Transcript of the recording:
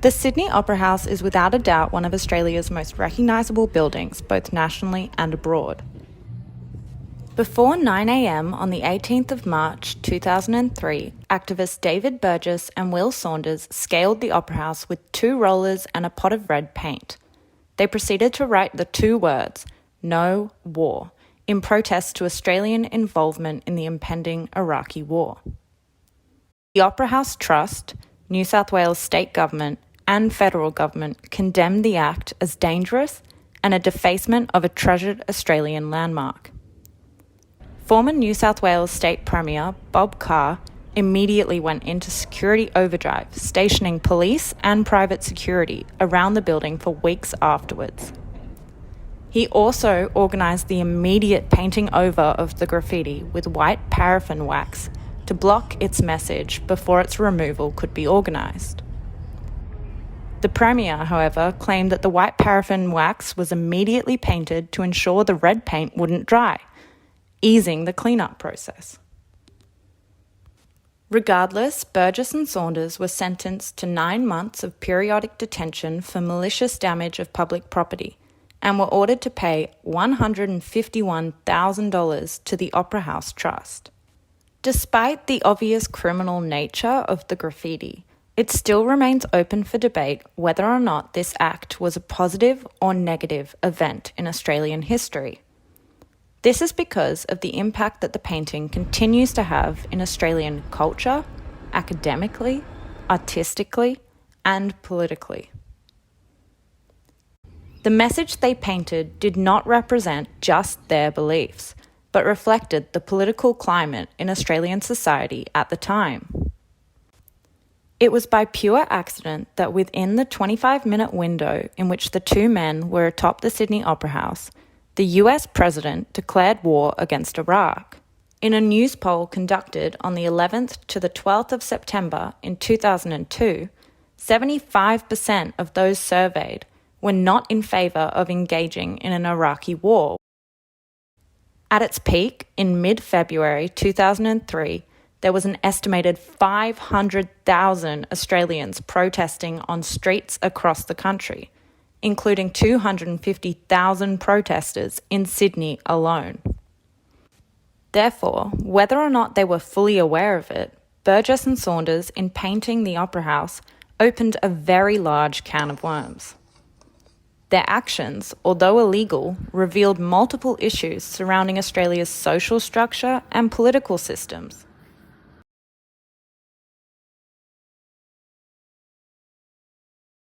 The Sydney Opera House is without a doubt one of Australia's most recognisable buildings, both nationally and abroad. Before 9 a.m. on the 18th of March 2003, activists David Burgess and Will Saunders scaled the Opera House with 2 rollers and a pot of red paint. They proceeded to write the 2 words, "No War," in protest to Australian involvement in the impending Iraqi war. The Opera House Trust, New South Wales State Government and Federal Government condemned the act as dangerous and a defacement of a treasured Australian landmark. Former New South Wales State Premier Bob Carr immediately went into security overdrive, stationing police and private security around the building for weeks afterwards. He also organised the immediate painting over of the graffiti with white paraffin wax to block its message before its removal could be organised. The Premier, however, claimed that the white paraffin wax was immediately painted to ensure the red paint wouldn't dry, easing the cleanup process. Regardless, Burgess and Saunders were sentenced to 9 months of periodic detention for malicious damage of public property and were ordered to pay $151,000 to the Opera House Trust. Despite the obvious criminal nature of the graffiti, it still remains open for debate whether or not this act was a positive or negative event in Australian history. This is because of the impact that the painting continues to have in Australian culture, academically, artistically, and politically. The message they painted did not represent just their beliefs, but reflected the political climate in Australian society at the time. It was by pure accident that within the 25-minute window in which the 2 men were atop the Sydney Opera House, the US President declared war against Iraq. In a news poll conducted on the 11th to the 12th of September in 2002, 75% of those surveyed were not in favour of engaging in an Iraqi war. At its peak, in mid-February 2003, there was an estimated 500,000 Australians protesting on streets across the country, including 250,000 protesters in Sydney alone. Therefore, whether or not they were fully aware of it, Burgess and Saunders, in painting the Opera House, opened a very large can of worms. Their actions, although illegal, revealed multiple issues surrounding Australia's social structure and political systems.